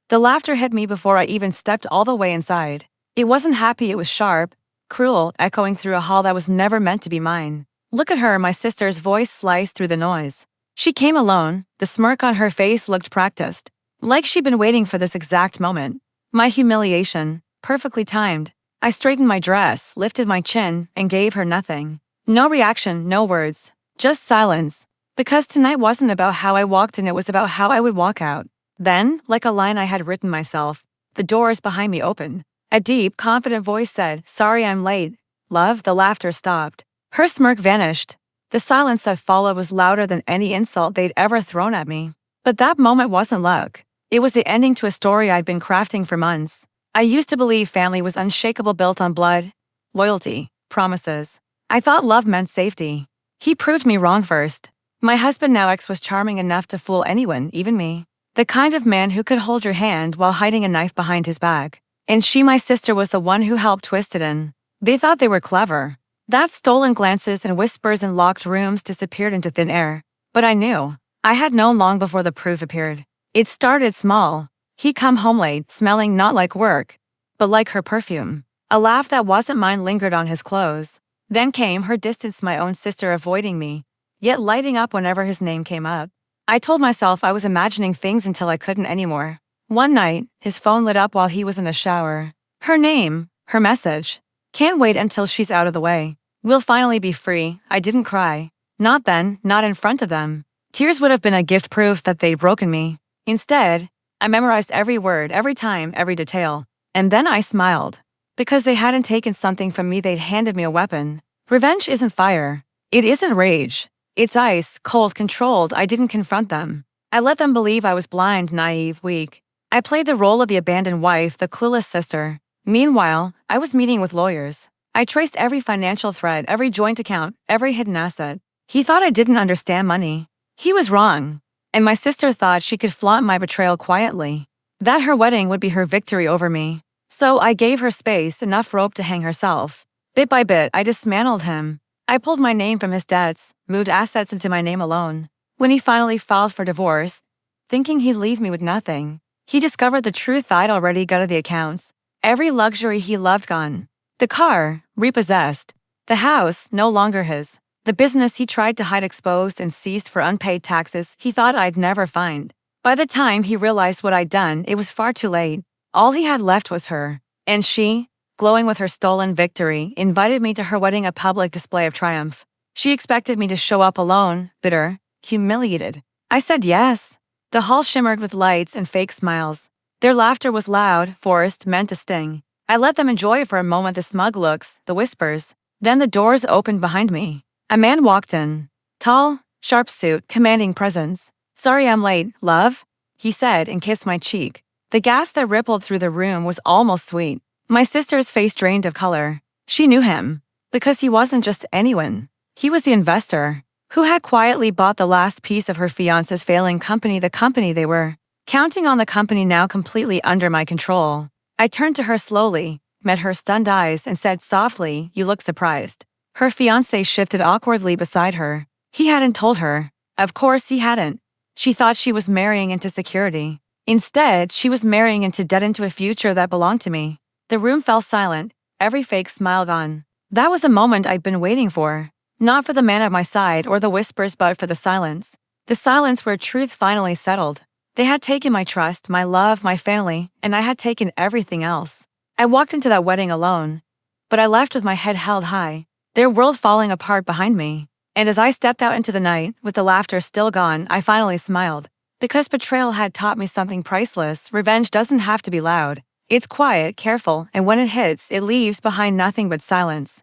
The laughter hit me before I even stepped all the way inside. It wasn't happy, it was sharp, cruel, echoing through a hall that was never meant to be mine. "Look at her," my sister's voice sliced through the noise. She came alone, the smirk on her face looked practiced, like she'd been waiting for this exact moment. My humiliation, perfectly timed. I straightened my dress, lifted my chin, and gave her nothing. No reaction, no words, just silence. Because tonight wasn't about how I walked in, it was about how I would walk out. Then, like a line I had written myself, the doors behind me opened. A deep, confident voice said, "Sorry I'm late." Love, the laughter stopped. Her smirk vanished. The silence that followed was louder than any insult they'd ever thrown at me. But that moment wasn't luck. It was the ending to a story I'd been crafting for months. I used to believe family was unshakable, built on blood, loyalty, promises. I thought love meant safety. He proved me wrong first. My husband, now ex, was charming enough to fool anyone, even me. The kind of man who could hold your hand while hiding a knife behind his back. And she, my sister, was the one who helped twist it in. They thought they were clever. That stolen glances and whispers in locked rooms disappeared into thin air. But I knew. I had known long before the proof appeared. It started small. He'd come home late, smelling not like work, but like her perfume. A laugh that wasn't mine lingered on his clothes. Then came her distance, my own sister avoiding me, yet lighting up whenever his name came up. I told myself I was imagining things until I couldn't anymore. One night, his phone lit up while he was in the shower. Her name, her message. "Can't wait until she's out of the way. We'll finally be free." I didn't cry. Not then, not in front of them. Tears would have been a gift, proof that they'd broken me. Instead, I memorized every word, every time, every detail. And then I smiled. Because they hadn't taken something from me, they'd handed me a weapon. Revenge isn't fire. It isn't rage. It's ice, cold, controlled. I didn't confront them. I let them believe I was blind, naive, weak. I played the role of the abandoned wife, the clueless sister. Meanwhile, I was meeting with lawyers. I traced every financial thread, every joint account, every hidden asset. He thought I didn't understand money. He was wrong. And my sister thought she could flaunt my betrayal quietly. That her wedding would be her victory over me. So I gave her space, enough rope to hang herself. Bit by bit, I dismantled him. I pulled my name from his debts, moved assets into my name alone. When he finally filed for divorce, thinking he'd leave me with nothing, he discovered the truth: I'd already gutted the accounts. Every luxury he loved gone. The car, repossessed. The house, no longer his. The business he tried to hide exposed and seized for unpaid taxes he thought I'd never find. By the time he realized what I'd done, it was far too late. All he had left was her. And she, glowing with her stolen victory, invited me to her wedding, a public display of triumph. She expected me to show up alone, bitter, humiliated. I said yes. The hall shimmered with lights and fake smiles. Their laughter was loud, forced, meant to sting. I let them enjoy it for a moment, the smug looks, the whispers. Then the doors opened behind me. A man walked in. Tall, sharp suit, commanding presence. "Sorry I'm late, love," he said and kissed my cheek. The gas that rippled through the room was almost sweet. My sister's face drained of color. She knew him. Because he wasn't just anyone. He was the investor who had quietly bought the last piece of her fiancé's failing company, the company they were counting on, the company now completely under my control. I turned to her slowly, met her stunned eyes, and said softly, "You look surprised." Her fiancé shifted awkwardly beside her. He hadn't told her. Of course he hadn't. She thought she was marrying into security. Instead, she was marrying into debt, into a future that belonged to me. The room fell silent, every fake smile gone. That was the moment I'd been waiting for. Not for the man at my side or the whispers, but for the silence. The silence where truth finally settled. They had taken my trust, my love, my family, and I had taken everything else. I walked into that wedding alone. But I left with my head held high, their world falling apart behind me. And as I stepped out into the night, with the laughter still gone, I finally smiled. Because betrayal had taught me something priceless. Revenge doesn't have to be loud. It's quiet, careful, and when it hits, it leaves behind nothing but silence.